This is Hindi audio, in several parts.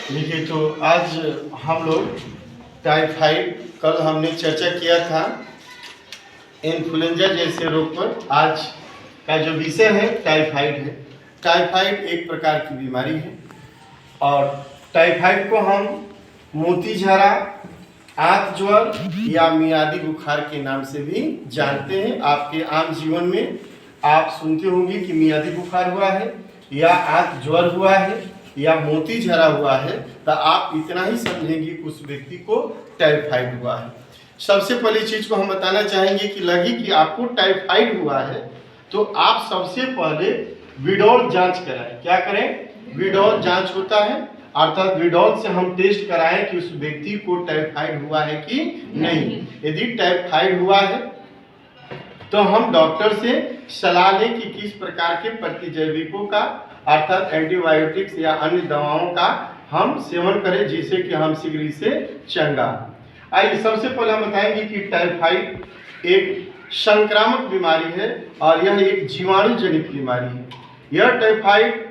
देखिए, तो आज हम लोग टाइफाइड, कल हमने चर्चा किया था इन्फ्लुएंजा जैसे रोग पर। आज का जो विषय है टाइफाइड है। टाइफाइड एक प्रकार की बीमारी है और टाइफाइड को हम मोती झाड़ा, आंत ज्वर या मियादी बुखार के नाम से भी जानते हैं। आपके आम जीवन में आप सुनते होंगे कि मियादी बुखार हुआ है या आंत ज्वर हुआ है या मोती झरा हुआ है, तो आप इतना ही समझेंगे कि उस व्यक्ति को टाइफाइड हुआ है। सबसे पहली चीज को हम बताना चाहेंगे कि लगे कि आपको टाइफाइड हुआ है तो आप सबसे पहले विडॉल जांच कराएं। क्या करें? विडॉल जांच होता है, अर्थात विडॉल से हम टेस्ट कराएं कि उस व्यक्ति को टाइफाइड हुआ है कि नहीं। यदि टाइफाइड हुआ है तो हम डॉक्टर से सलाह लें कि किस प्रकार के प्रतिजैविकों का, अर्थात एंटीबायोटिक्स या अन्य दवाओं का हम सेवन करें जिससे कि हम शीघ्र से चंगा। आइए सबसे पहले हम बताएंगे कि टाइफाइड एक संक्रामक बीमारी है और यह एक जीवाणु जनित बीमारी है। यह टाइफाइड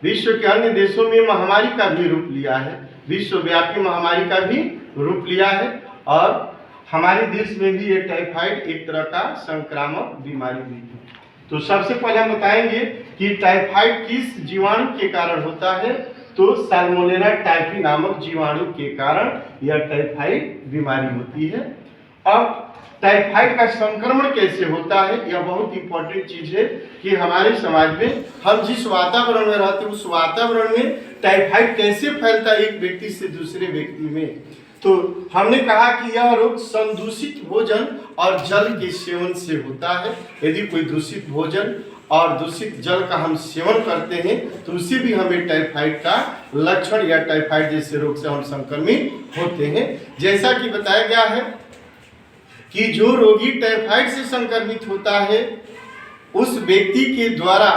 विश्व के अन्य देशों में महामारी का भी रूप लिया है, विश्वव्यापी महामारी का भी रूप लिया है और हमारे देश में भी ये टाइफाइड एक तरह का संक्रामक बीमारी भी है। तो सबसे पहले हम बताएंगे कि टाइफाइड किस जीवाणु के कारण होता है। तो साल्मोनेला टाइफी नामक जीवाणु के कारण यह टाइफाइड बीमारी होती है। अब टाइफाइड का संक्रमण कैसे होता है, यह बहुत इंपॉर्टेंट चीज है कि हमारे समाज में हम जिस वातावरण में रहते हैं उस वातावरण में टाइफाइड कैसे फैलता है एक व्यक्ति से दूसरे व्यक्ति में। तो हमने कहा कि यह रोग संदूषित भोजन और जल के सेवन से होता है। यदि कोई दूषित भोजन और दूषित जल का हम सेवन करते हैं तो उससे भी हमें टाइफाइड का लक्षण या टाइफाइड जैसे रोग से हम संक्रमित होते हैं। जैसा कि बताया गया है कि जो रोगी टाइफाइड से संक्रमित होता है उस व्यक्ति के द्वारा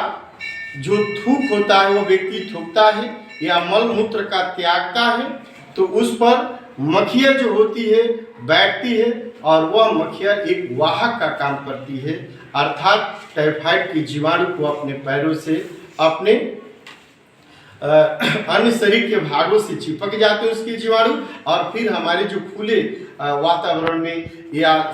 जो थूक होता है वो व्यक्ति थूकता है या मल मूत्र का त्यागता है तो उस पर मक्खियाँ जो होती है बैठती है और वह मक्खियाँ एक वाहक का काम करती है, अर्थात टाइफाइड के जीवाणु को अपने पैरों से अपने अन्य शरीर के भागों से चिपक जाते हैं उसके जीवाणु और फिर हमारे जो खुले वातावरण में या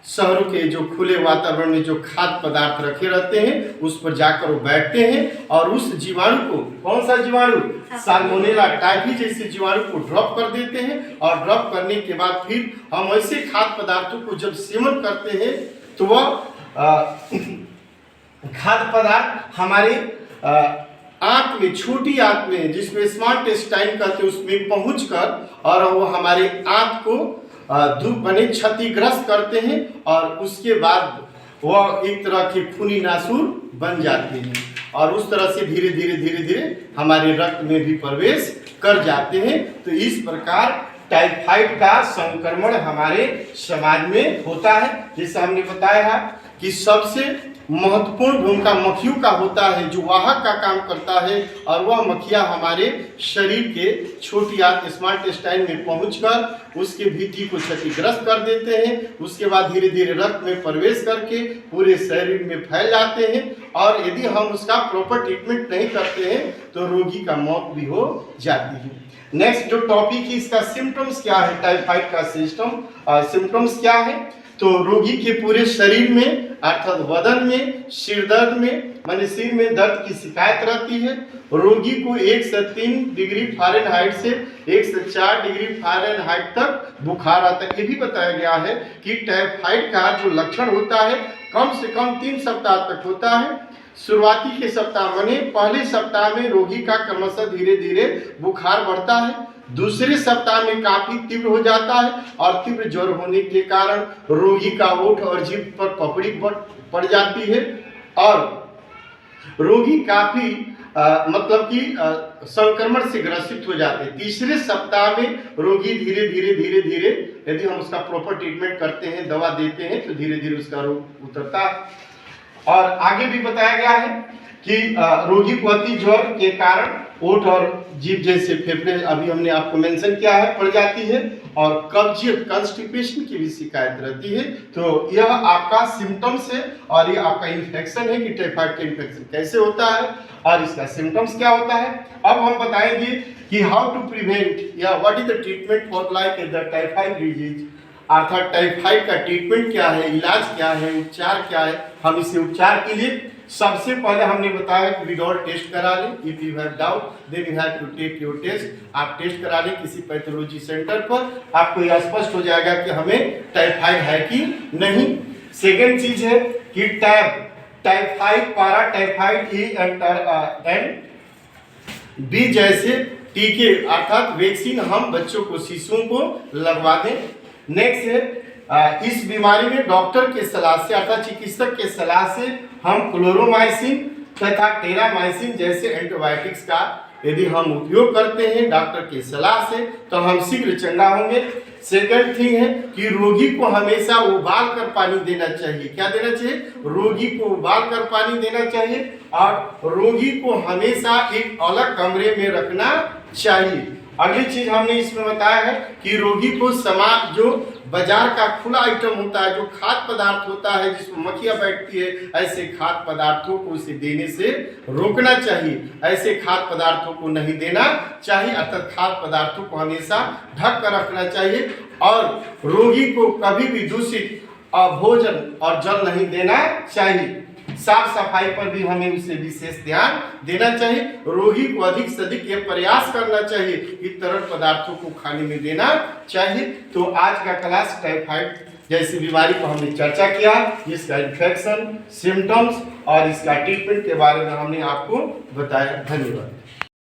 शहरों के जो खुले वातावरण में जो खाद्य पदार्थ रखे रहते हैं उस पर जाकर वो बैठते हैं और उस जीवाणु को, कौन सा जीवाणु, साल्मोनेला टाइफी जैसे जीवाणु को ड्रॉप कर देते हैं और ड्रॉप करने के बाद फिर हम ऐसे खाद्य पदार्थों को जब सेवन करते हैं तो वह खाद्य पदार्थ हमारे आंत में, छोटी आंत में जिसमें स्मॉल इंटेस्टाइन कहते हैं उसमें पहुंचकर और वो हमारे आंत को धूप बने क्षतिग्रस्त करते हैं और उसके बाद वह एक तरह के खूनी नासूर बन जाते हैं और उस तरह से धीरे धीरे हमारे रक्त में भी प्रवेश कर जाते हैं। तो इस प्रकार टाइफाइड का संक्रमण हमारे समाज में होता है। जैसे हमने बताया है कि सबसे महत्वपूर्ण भूमिका मक्खियों का होता है जो वाहक का काम करता है और वह मक्खियाँ हमारे शरीर के छोटी आंत स्मॉल इंटेस्टाइन में पहुंचकर उसके भित्ति को क्षतिग्रस्त कर देते हैं। उसके बाद धीरे धीरे रक्त में प्रवेश करके पूरे शरीर में फैल जाते हैं और यदि हम उसका प्रॉपर ट्रीटमेंट नहीं करते हैं तो रोगी का मौत भी हो जाती है। नेक्स्ट जो टॉपिक है इसका सिम्टम्स क्या है, टाइफाइड का सिम्टम्स क्या है। तो रोगी के पूरे शरीर में अर्थात बदन में, सिर दर्द में, माने सिर में दर्द की शिकायत रहती है। रोगी को 1 से 3 डिग्री फ़ारेनहाइट से 1 से 4 डिग्री फ़ारेनहाइट तक बुखार आता है। ये भी बताया गया है कि टाइफाइड का जो लक्षण होता है कम से कम 3 सप्ताह तक होता है। शुरुआती के सप्ताह माने पहले सप्ताह में रोगी का क्रमशः धीरे धीरे बुखार बढ़ता है, दूसरे सप्ताह में काफी तीव्र हो जाता है और तीव्र ज्वर होने के कारण रोगी का ओठ और जीभ पर पपड़ी पड़ जाती है और रोगी काफी मतलब कि संक्रमण से ग्रसित हो जाते हैं। तीसरे सप्ताह में रोगी धीरे धीरे यदि हम उसका प्रॉपर ट्रीटमेंट करते हैं, दवा देते हैं तो धीरे धीरे उसका रोग उतरता है। और आगे भी बताया गया है कि रोगी को अति ज्वर के कारण ओठ और जीभ जैसे फेफड़े अभी हमने आपको मेंशन किया है पड़ जाती है, और कब्जियत कॉन्स्टिपेशन की भी शिकायत रहती है। तो यह आपका सिम्टम्स है और ये आपका इन्फेक्शन है कि टाइफाइड का इन्फेक्शन कैसे होता है और इसका सिम्टम्स क्या होता है। अब हम बताएंगे कि हाउ टू प्रिवेंट या what is the treatment for like the typhoid disease, अर्थात टाइफाइड का ट्रीटमेंट क्या है, इलाज क्या है, उपचार क्या है। हम इसे उपचार के लिए सबसे पहले हमने बताया कि विदाउट टेस्ट करा लें। If you have doubt then you have to take your test. आप टेस्ट करा लें किसी पैथोलॉजी सेंटर पर, आपको यह स्पष्ट हो जाएगा कि हमें टाइफाइड है कि नहीं। सेकेंड चीज है कि टाइफाइड, पारा टाइफाइड ए एंड बी जैसे टीके अर्थात वैक्सीन हम बच्चों को, शिशुओं को लगवा दें। नेक्स्ट है इस बीमारी में डॉक्टर के सलाह से अर्थात चिकित्सक के सलाह से हम क्लोरोमाइसिन तथा टेरामाइसिन जैसे एंटीबायोटिक्स का यदि हम उपयोग करते हैं डॉक्टर की सलाह से तो हम शीघ्र चंगा होंगे। सेकंड थिंग है कि रोगी को हमेशा उबाल कर पानी देना चाहिए। क्या देना चाहिए? रोगी को उबाल कर पानी देना चाहिए और रोगी को हमेशा एक अलग कमरे में रखना चाहिए। अगली चीज हमने इसमें बताया है कि रोगी को जो बाजार का खुला आइटम होता है, जो खाद्य पदार्थ होता है जिसमें मक्खियां बैठती है, ऐसे खाद्य पदार्थों को उसे देने से रोकना चाहिए। ऐसे खाद्य पदार्थों को नहीं देना चाहिए, अर्थात खाद्य पदार्थों को हमेशा ढक कर रखना चाहिए और रोगी को कभी भी दूषित भोजन और जल नहीं देना चाहिए। साफ सफाई पर भी हमें उसे विशेष ध्यान देना चाहिए। रोगी को अधिक से अधिक यह प्रयास करना चाहिए कि तरल पदार्थों को खाने में देना चाहिए। तो आज का क्लास टाइफाइड जैसी बीमारी पर हमने चर्चा किया, इसका इन्फेक्शन, सिम्टम्स और इसका ट्रीटमेंट के बारे में हमने आपको बताया। धन्यवाद।